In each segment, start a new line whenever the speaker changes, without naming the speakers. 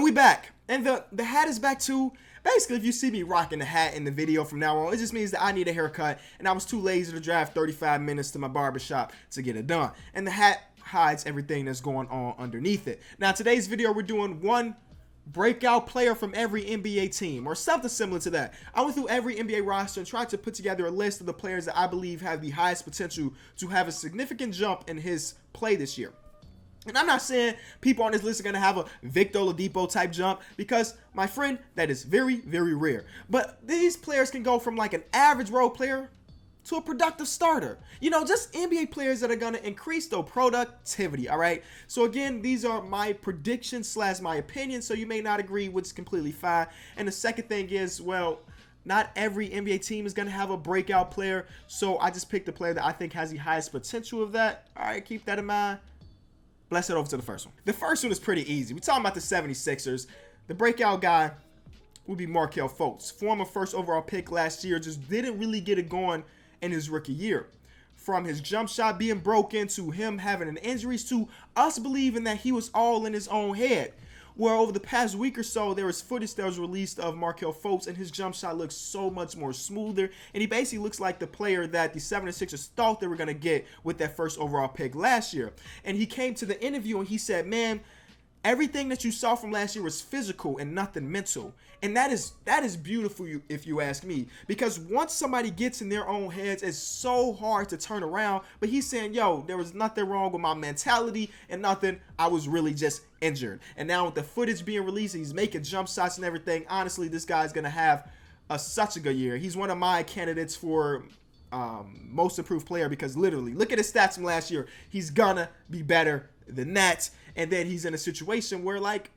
we back. And the hat is back too. Basically, if you see me rocking the hat in the video from now on, it just means that I need a haircut, and I was too lazy to drive 35 minutes to my barbershop to get it done. And the hat hides everything that's going on underneath it. Now, today's video, we're doing one breakout player from every NBA team, or something similar to that. I went through every NBA roster and tried to put together a list of the players that I believe have the highest potential to have a significant jump in his play this year. And I'm not saying people on this list are going to have a Victor Oladipo type jump, because, my friend, that is very, very rare. But these players can go from like an average role player to a productive starter. You know, just NBA players that are going to increase their productivity, all right? So again, these are my predictions / my opinion, so you may not agree, which is completely fine. And the second thing is, well, not every NBA team is going to have a breakout player, so I just picked the player that I think has the highest potential of that. All right, keep that in mind. Let's head over to the first one. The first one is pretty easy. We're talking about the 76ers. The breakout guy would be Markelle Fultz. Former first overall pick last year, just didn't really get it going in his rookie year. From his jump shot being broken, to him having an injuries, to us believing that he was all in his own head. Where over the past week or so, there was footage that was released of Markelle Fultz, and his jump shot looks so much more smoother, and he basically looks like the player that the 76ers thought they were going to get with that first overall pick last year. And he came to the interview and he said, man, everything that you saw from last year was physical and nothing mental. And that is beautiful, if you ask me, because once somebody gets in their own heads, it's so hard to turn around. But he's saying, yo, there was nothing wrong with my mentality and nothing. I was really just injured. And now with the footage being released, he's making jump shots and everything. Honestly, this guy's going to have such a good year. He's one of my candidates for most improved player, because literally, look at his stats from last year. He's gonna be better than that. And then he's in a situation where, like,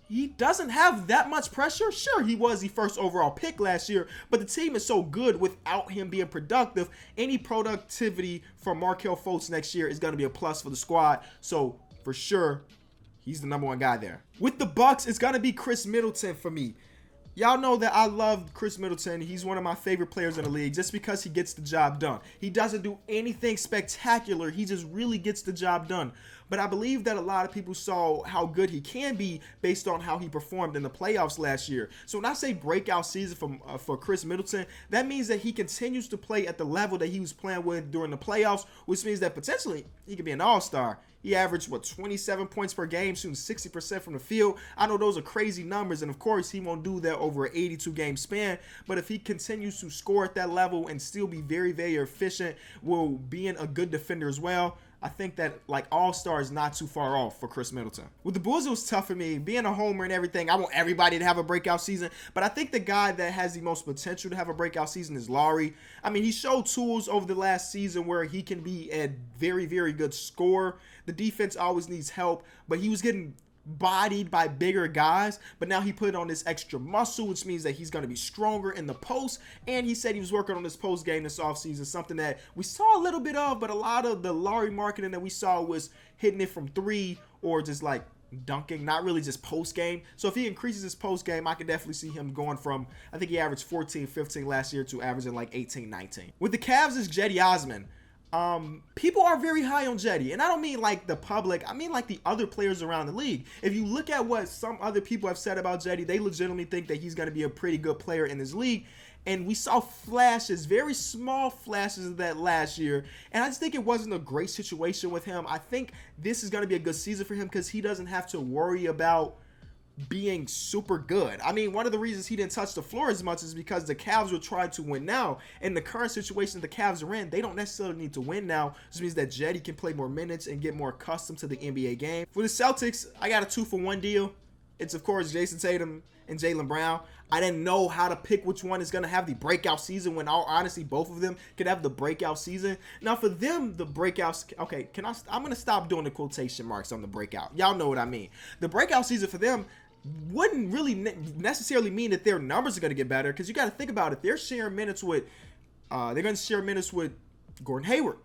he doesn't have that much pressure. Sure, he was the first overall pick last year, but the team is so good without him being productive. Any productivity from Markelle Fultz next year is going to be a plus for the squad. So, for sure, he's the #1 guy there. With the Bucks, it's going to be Chris Middleton for me. Y'all know that I love Chris Middleton. He's one of my favorite players in the league just because he gets the job done. He doesn't do anything spectacular. He just really gets the job done. But I believe that a lot of people saw how good he can be based on how he performed in the playoffs last year. So when I say breakout season for Chris Middleton, that means that he continues to play at the level that he was playing with during the playoffs, which means that potentially he could be an all-star. He averaged, 27 points per game, shooting 60% from the field. I know those are crazy numbers, and of course, he won't do that over an 82-game span. But if he continues to score at that level and still be very, very efficient, while being a good defender as well, I think that, like, all-star is not too far off for Chris Middleton. With the Bulls, it was tough for me. Being a homer and everything, I want everybody to have a breakout season. But I think the guy that has the most potential to have a breakout season is Lowry. I mean, he showed tools over the last season where he can be a very, very good scorer. The defense always needs help, but he was getting bodied by bigger guys, but now he put on this extra muscle, which means that he's going to be stronger in the post. And he said he was working on his post game this offseason, something that we saw a little bit of, but a lot of the Lowry marketing that we saw was hitting it from 3 or just like dunking, not really just post game. So if he increases his post game, I could definitely see him going from, I think he averaged 14, 15 last year to averaging like 18, 19. With the Cavs is Cedi Osman. People are very high on Cedi, and I don't mean like the public, I mean like the other players around the league. If you look at what some other people have said about Cedi, they legitimately think that he's going to be a pretty good player in this league. And we saw flashes, very small flashes of that last year. And I just think it wasn't a great situation with him. I think this is going to be a good season for him because he doesn't have to worry about being super good. I mean, one of the reasons he didn't touch the floor as much is because the Cavs were trying to win now. In the current situation the Cavs are in, they don't necessarily need to win now. This means that Cedi can play more minutes and get more accustomed to the NBA game. For the Celtics, I got a 2-for-1 deal. It's, of course, Jason Tatum and Jaylen Brown. I didn't know how to pick which one is going to have the breakout season when, all honestly, both of them could have the breakout season. Now, for them, the breakouts, okay, I'm going to stop doing the quotation marks on the breakout. Y'all know what I mean. The breakout season for them wouldn't really necessarily mean that their numbers are going to get better, because you got to think about it. They're sharing minutes with, they're going to share minutes with Gordon Hayward.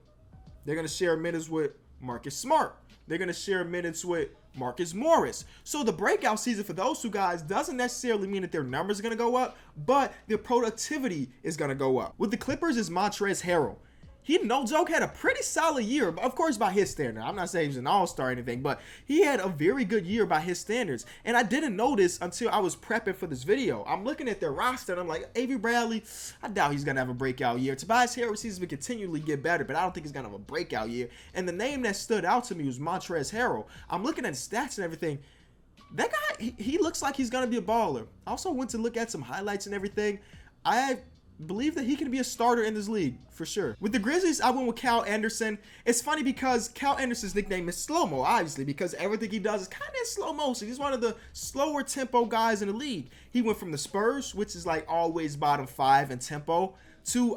They're going to share minutes with Marcus Smart. They're going to share minutes with Marcus Morris. So the breakout season for those two guys doesn't necessarily mean that their numbers are going to go up, but their productivity is going to go up. With the Clippers is Montrezl Harrell. he, no joke, had a pretty solid year. Of course, by his standard. I'm not saying he was an all-star or anything, but he had a very good year by his standards. And I didn't notice until I was prepping for this video. I'm looking at their roster, and I'm like, Avery Bradley, I doubt he's going to have a breakout year. Tobias Harris seems to continually get better, but I don't think he's going to have a breakout year. And the name that stood out to me was Montrezl Harrell. I'm looking at his stats and everything. That guy, he looks like he's going to be a baller. I also went to look at some highlights and everything. I believe that he can be a starter in this league for sure. With the Grizzlies, I went with Cal Anderson. It's funny because Cal Anderson's nickname is slow-mo, obviously, because everything he does is kind of in slow motion. He's one of the slower tempo guys in the league. He went from the Spurs, which is like always bottom 5 in tempo, to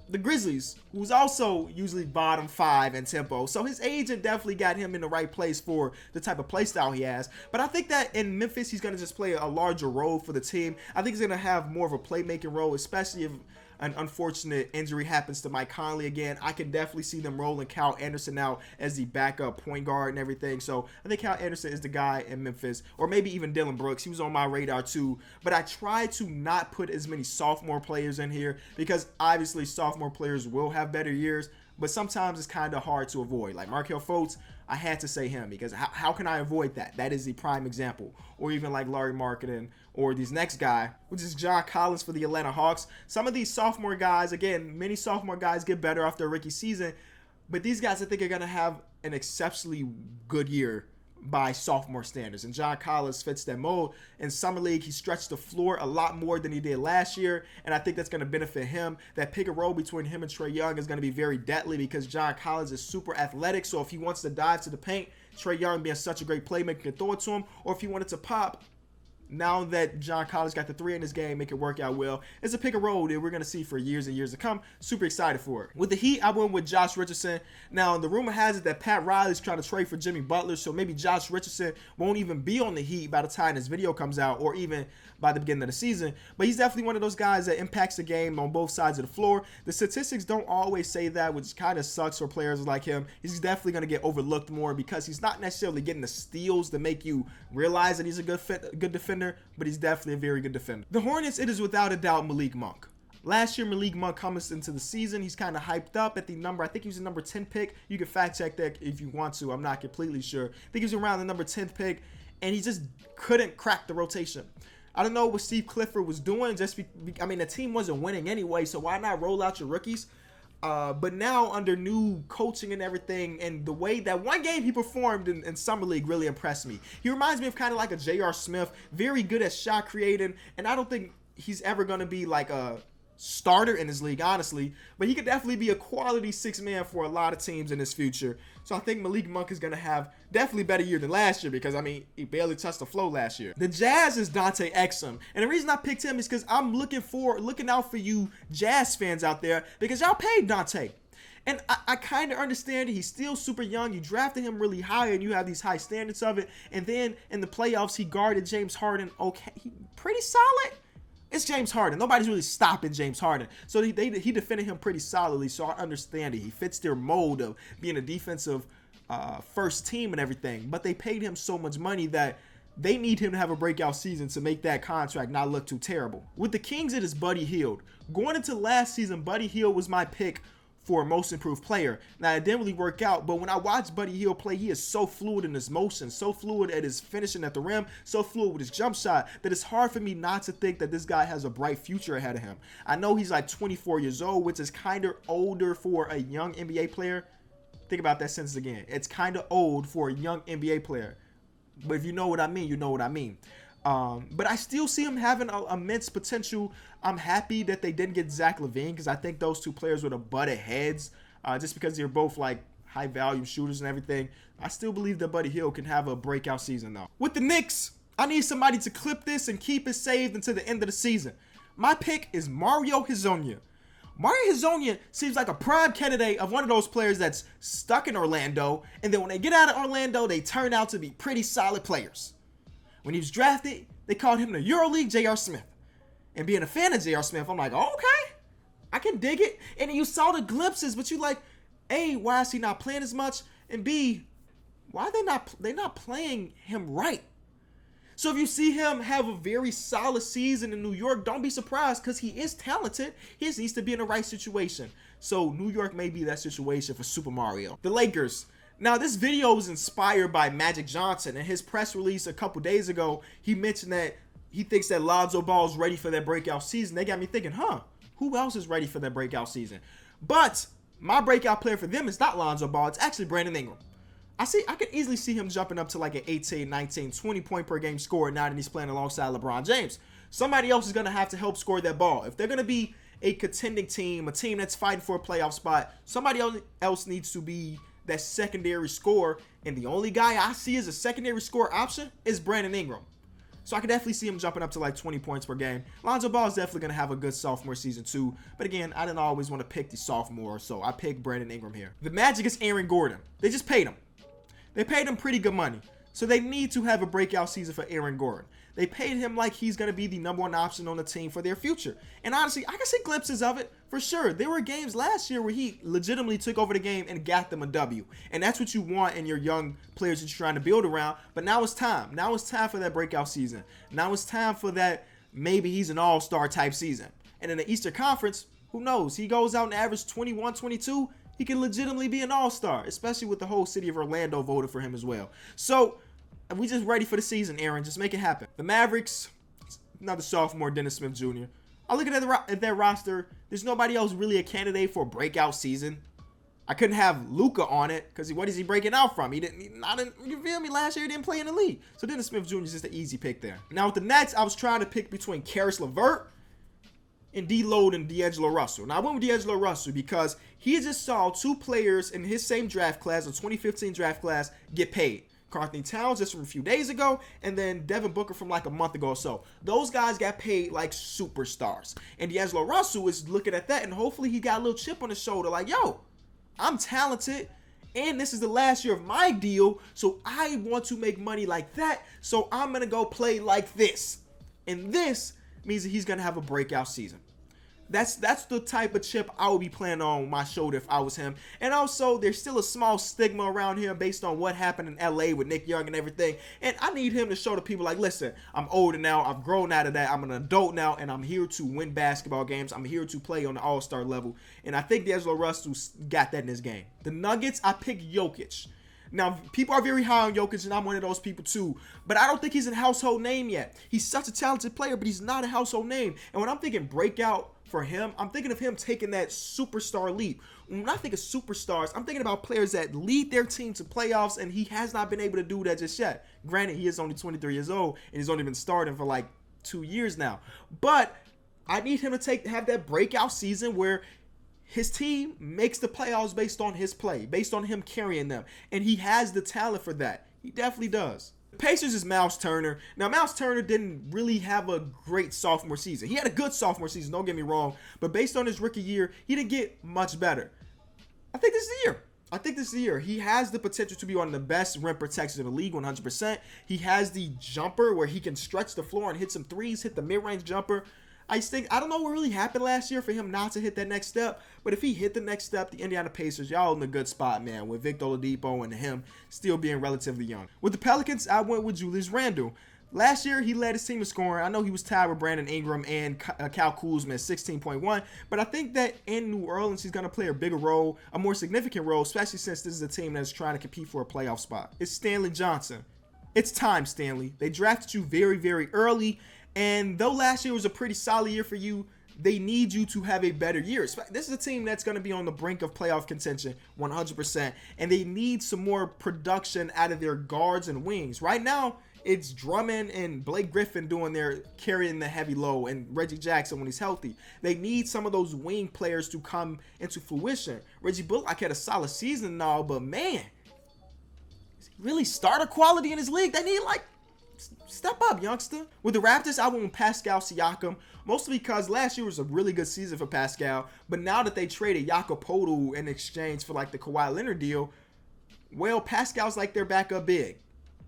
the Grizzlies, who's also usually bottom 5 in tempo. So his agent definitely got him in the right place for the type of play style he has. But I think that in Memphis, he's going to just play a larger role for the team. I think he's going to have more of a playmaking role, especially if an unfortunate injury happens to Mike Conley again. I can definitely see them rolling Cal Anderson out as the backup point guard and everything. So I think Cal Anderson is the guy in Memphis, or maybe even Dylan Brooks. He was on my radar too, but I try to not put as many sophomore players in here because obviously sophomore players will have better years, but sometimes it's kind of hard to avoid. Like Markel Fultz, I had to say him because how can I avoid that? That is the prime example. Or even like Larry Marketing, or this next guy, which is John Collins for the Atlanta Hawks. Some of these sophomore guys, again, many sophomore guys get better after a rookie season, but these guys I think are going to have an exceptionally good year by sophomore standards. And John Collins fits that mold. In Summer League, he stretched the floor a lot more than he did last year, and I think that's going to benefit him. That pick and roll between him and Trae Young is going to be very deadly because John Collins is super athletic, so if he wants to dive to the paint, Trae Young being such a great playmaker can throw it to him, or if he wanted to pop, now that John Collins got the 3 in his game, make it work out well. It's a pick and roll that we're going to see for years and years to come. Super excited for it. With the Heat, I went with Josh Richardson. Now, the rumor has it that Pat Riley's trying to trade for Jimmy Butler, so maybe Josh Richardson won't even be on the Heat by the time this video comes out, or even by the beginning of the season. But he's definitely one of those guys that impacts the game on both sides of the floor. The statistics don't always say that, which kind of sucks for players like him. He's definitely going to get overlooked more because he's not necessarily getting the steals to make you realize that he's a good defender, but he's definitely a very good defender. The Hornets, it is without a doubt Malik Monk. Last year, Malik Monk comes into the season. He's kind of hyped up at the number. I think he was the number 10 pick. You can fact check that if you want to. I'm not completely sure. I think he was around the number 10th pick, and he just couldn't crack the rotation. I don't know what Steve Clifford was doing. I mean, the team wasn't winning anyway, so why not roll out your rookies? But now under new coaching and everything, and the way that one game he performed in Summer League really impressed me. He reminds me of kind of like a J.R. Smith, very good at shot creating, and I don't think he's ever going to be like a starter in this league, honestly, but he could definitely be a quality 6-man for a lot of teams in his future. So I think Malik Monk is going to have definitely better year than last year because, I mean, he barely touched the flow last year. The Jazz is Dante Exum, and the reason I picked him is because I'm looking out for you Jazz fans out there because y'all paid Dante. And I kind of understand it. He's still super young. You drafted him really high, and you have these high standards of it. And then in the playoffs, he guarded James Harden. Okay, pretty solid. It's James Harden. Nobody's really stopping James Harden. So he defended him pretty solidly, so I understand it. He fits their mold of being a defensive first team and everything. But they paid him so much money that they need him to have a breakout season to make that contract not look too terrible. With the Kings, it is Buddy Hield. Going into last season, Buddy Hield was my pick for most improved player. Now, it didn't really work out, but when I watched Buddy Hield play, he is so fluid in his motion, so fluid at his finishing at the rim, so fluid with his jump shot, that it's hard for me not to think that this guy has a bright future ahead of him. I know he's like 24 years old, which is kind of older for a young NBA player. Think about that sentence again. It's kind of old for a young NBA player. But if you know what I mean, you know what I mean. But I still see him having immense potential. I'm happy that they didn't get Zach LaVine because I think those two players would have butted heads just because they're both like high volume shooters and everything. I still believe that Buddy Hield can have a breakout season though. With the Knicks, I need somebody to clip this and keep it saved until the end of the season. My pick is Mario Hezonia. Mario Hezonia seems like a prime candidate of one of those players that's stuck in Orlando, and then when they get out of Orlando, they turn out to be pretty solid players. When he was drafted, they called him the EuroLeague J.R. Smith. And being a fan of J.R. Smith, I'm like, oh, okay, I can dig it. And you saw the glimpses, but you like, A, why is he not playing as much? And B, why are they not playing him right? So if you see him have a very solid season in New York, don't be surprised because he is talented. He just needs to be in the right situation. So New York may be that situation for Super Mario. The Lakers. Now, this video was inspired by Magic Johnson. In his press release a couple days ago, he mentioned that he thinks that Lonzo Ball is ready for that breakout season. They got me thinking, who else is ready for that breakout season? But my breakout player for them is not Lonzo Ball. It's actually Brandon Ingram. I could easily see him jumping up to like an 18, 19, 20 point per game scorer now that he's playing alongside LeBron James. Somebody else is going to have to help score that ball. If they're going to be a contending team, a team that's fighting for a playoff spot, somebody else needs to be that secondary scorer. And the only guy I see as a secondary score option is Brandon Ingram. So I could definitely see him jumping up to like 20 points per game. Lonzo Ball is definitely going to have a good sophomore season too. But again, I didn't always want to pick the sophomore, so I picked Brandon Ingram here. The Magic is Aaron Gordon. They just paid him. They paid him pretty good money. So they need to have a breakout season for Aaron Gordon. They paid him like he's going to be the number one option on the team for their future. And honestly, I can see glimpses of it for sure. There were games last year where he legitimately took over the game and got them a W. And that's what you want in your young players that you're trying to build around. But now it's time. Now it's time for that breakout season. Now it's time for that maybe he's an all-star type season. And in the Eastern Conference, who knows? He goes out and averages 21, 22. He can legitimately be an all-star, especially with the whole city of Orlando voted for him as well. So we just ready for the season, Aaron. Just make it happen. The Mavericks, another sophomore, Dennis Smith Jr. I look at their roster. There's nobody else really a candidate for a breakout season. I couldn't have Luka on it because what is he breaking out from? You feel me? Last year he didn't play in the league. So Dennis Smith Jr. is just an easy pick there. Now with the Nets, I was trying to pick between Karis LeVert and D-Load and D'Angelo Russell. Now, I went with D'Angelo Russell because he just saw two players in his same draft class, the 2015 draft class, get paid. Karl-Anthony Towns just from a few days ago, and then Devin Booker from like a month ago or so. Those guys got paid like superstars. And D'Angelo Russell is looking at that, and hopefully he got a little chip on his shoulder like, yo, I'm talented, and this is the last year of my deal, so I want to make money like that, so I'm going to go play like this. And this means that he's going to have a breakout season. That's the type of chip I would be playing on my shoulder if I was him. And also, there's still a small stigma around here based on what happened in LA with Nick Young and everything. And I need him to show the people like, listen, I'm older now. I've grown out of that. I'm an adult now, and I'm here to win basketball games. I'm here to play on the all-star level. And I think D'Angelo Russell got that in this game. The Nuggets, I picked Jokic. Now, people are very high on Jokic, and I'm one of those people too. But I don't think he's a household name yet. He's such a talented player, but he's not a household name. And when I'm thinking breakout for him, I'm thinking of him taking that superstar leap. When I think of superstars, I'm thinking about players that lead their team to playoffs, and he has not been able to do that just yet. Granted, he is only 23 years old, and he's only been starting for like 2 years now. But I need him to have that breakout season where his team makes the playoffs based on his play, based on him carrying them. And he has the talent for that. He definitely does. The Pacers is Miles Turner. Now, Miles Turner didn't really have a great sophomore season. He had a good sophomore season, don't get me wrong. But based on his rookie year, he didn't get much better. I think this is the year. He has the potential to be one of the best rim protectors in the league, 100%. He has the jumper where he can stretch the floor and hit some threes, hit the mid-range jumper. I don't know what really happened last year for him not to hit that next step, but if he hit the next step, the Indiana Pacers, y'all in a good spot, man, with Victor Oladipo and him still being relatively young. With the Pelicans, I went with Julius Randle. Last year, he led his team in scoring. I know he was tied with Brandon Ingram and Kyle Kuzma at 16.1, but I think that in New Orleans, he's going to play a bigger role, a more significant role, especially since this is a team that's trying to compete for a playoff spot. It's Stanley Johnson. It's time, Stanley. They drafted you very, very early. And though last year was a pretty solid year for you, they need you to have a better year. This is a team that's going to be on the brink of playoff contention 100%. And they need some more production out of their guards and wings. Right now, it's Drummond and Blake Griffin carrying the heavy load, and Reggie Jackson when he's healthy. They need some of those wing players to come into fruition. Reggie Bullock had a solid season and all, but man, is he really starter quality in his league? They need step up, youngster. With the Raptors, I went with Pascal Siakam, mostly because last year was a really good season for Pascal, but now that they traded Jakob Poeltl in exchange for the Kawhi Leonard deal, well, Pascal's like their backup big.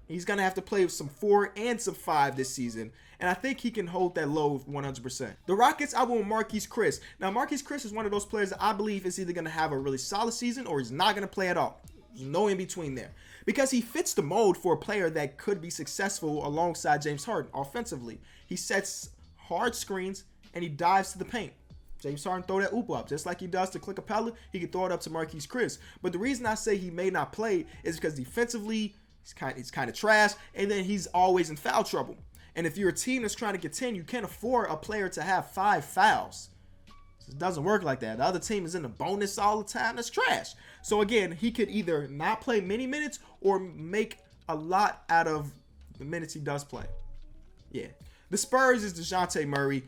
He's going to have to play with some 4 and some 5 this season, and I think he can hold that load 100%. The Rockets, I went with Marques Chris. Now, Marques Chris is one of those players that I believe is either going to have a really solid season or he's not going to play at all. There's no in between there. Because he fits the mold for a player that could be successful alongside James Harden offensively. He sets hard screens and he dives to the paint. James Harden throw that oop up. Just like he does to Clint Capella, he can throw it up to Marques Chris. But the reason I say he may not play is because defensively, he's kind of trash, and then he's always in foul trouble. And if you're a team that's trying to contend, you can't afford a player to have 5 fouls. It doesn't work like that. The other team is in the bonus all the time. That's trash. So again, he could either not play many minutes or make a lot out of the minutes he does play. Yeah. The Spurs is DeJounte Murray.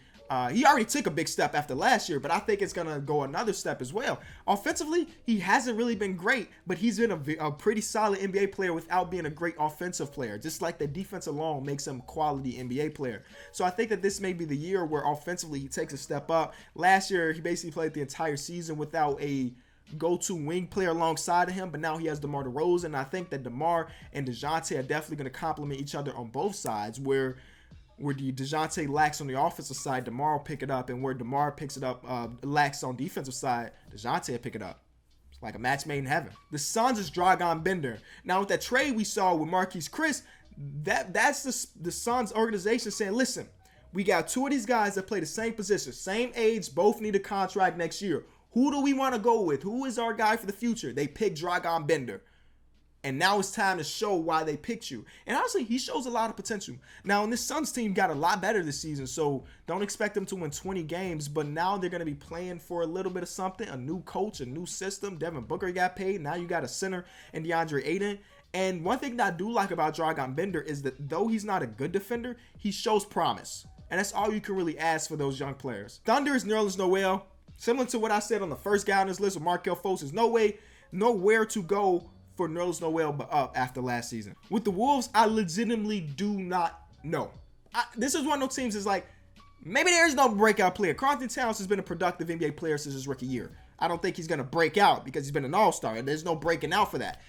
He already took a big step after last year, but I think it's going to go another step as well. Offensively, he hasn't really been great, but he's been a pretty solid NBA player without being a great offensive player. Just like the defense alone makes him a quality NBA player. So I think that this may be the year where offensively he takes a step up. Last year, he basically played the entire season without a go-to wing player alongside of him, but now he has DeMar DeRozan, and I think that DeMar and DeJounte are definitely going to complement each other on both sides, where the DeJounte lacks on the offensive side, DeMar will pick it up, and where DeMar picks it up, lacks on defensive side, DeJounte will pick it up. It's like a match made in heaven. The Suns is Dragan Bender. Now with that trade we saw with Marques Chris, that's the Suns organization saying, listen, we got 2 of these guys that play the same position, same age, both need a contract next year. Who do we want to go with? Who is our guy for the future? They picked Dragan Bender. And now it's time to show why they picked you. And honestly, he shows a lot of potential. Now, and this Suns team got a lot better this season, so don't expect them to win 20 games. But now they're going to be playing for a little bit of something, a new coach, a new system. Devin Booker got paid. Now you got a center in DeAndre Ayton. And one thing that I do like about Dragan Bender is that though he's not a good defender, he shows promise. And that's all you can really ask for those young players. Thunder is Nerlens Noel. Similar to what I said on the first guy on this list with Markelle Fultz, there's nowhere to go for Nerlens Noel but up after last season. With the Wolves, I legitimately do not know. This is one of those teams that's like, maybe there is no breakout player. Karl-Anthony Towns has been a productive NBA player since his rookie year. I don't think he's going to break out because he's been an all-star, and there's no breaking out for that.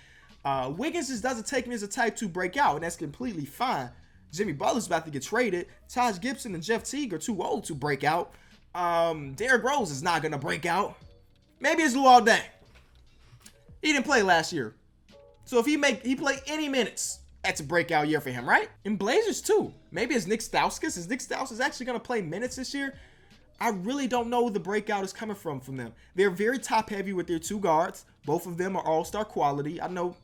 Wiggins just doesn't take me as a type to break out, and that's completely fine. Jimmy Butler's about to get traded. Taj Gibson and Jeff Teague are too old to break out. Derrick Rose is not going to break out. Maybe it's Luol Deng. He didn't play last year. So if he play any minutes, that's a breakout year for him, right? And Blazers too. Maybe it's Nick Stauskas. Is Nick Stauskas actually going to play minutes this year? I really don't know who the breakout is coming from them. They're very top heavy with their 2 guards. Both of them are all-star quality. I know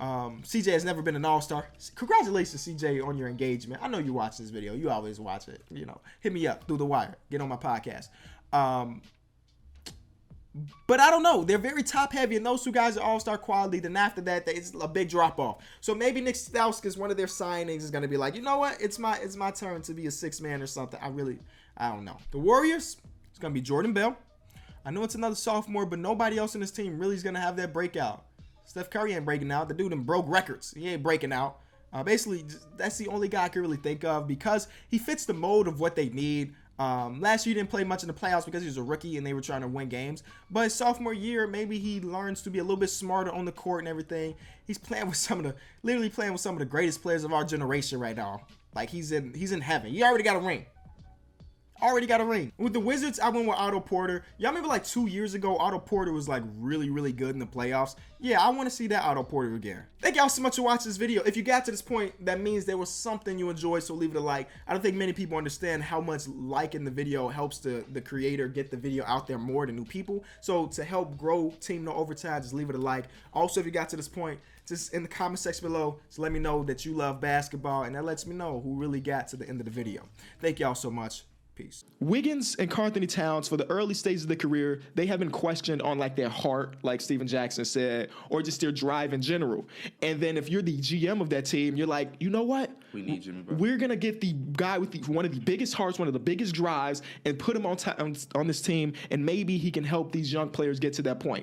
CJ has never been an all-star. Congratulations, CJ, on your engagement. I know you watch this video. You always watch it. You know, hit me up through the wire. Get on my podcast. But I don't know. They're very top heavy, and those 2 guys are all-star quality. Then after that, it's a big drop-off. So maybe Nick Stauskas, one of their signings, is going to be like, you know what? It's my turn to be a 6th man or something. I don't know. The Warriors, it's going to be Jordan Bell. I know it's another sophomore, but nobody else in this team really is going to have that breakout. Steph Curry ain't breaking out. The dude done broke records. He ain't breaking out. Basically, that's the only guy I can really think of because he fits the mold of what they need. Last year he didn't play much in the playoffs because he was a rookie and they were trying to win games. But his sophomore year, maybe he learns to be a little bit smarter on the court and everything. He's playing with literally playing with some of the greatest players of our generation right now. Like he's in heaven. He already got a ring. With the Wizards, I went with Otto Porter. Y'all remember like 2 years ago, Otto Porter was like really, really good in the playoffs? Yeah, I want to see that Otto Porter again. Thank y'all so much for watching this video. If you got to this point, that means there was something you enjoyed, so leave it a like. I don't think many people understand how much liking the video helps the creator get the video out there more to new people. So to help grow Team No Overtime, just leave it a like. Also, if you got to this point, just in the comment section below, just let me know that you love basketball, and that lets me know who really got to the end of the video. Thank y'all so much. Peace. Wiggins and Karl-Anthony Towns, for the early stages of their career, they have been questioned on like their heart, like Steven Jackson said, or just their drive in general. And then if you're the GM of that team, you're like, you know what?
We need Jimmy Butler.
We're gonna get the guy with one of the biggest hearts, one of the biggest drives, and put him on this team, and maybe he can help these young players get to that point.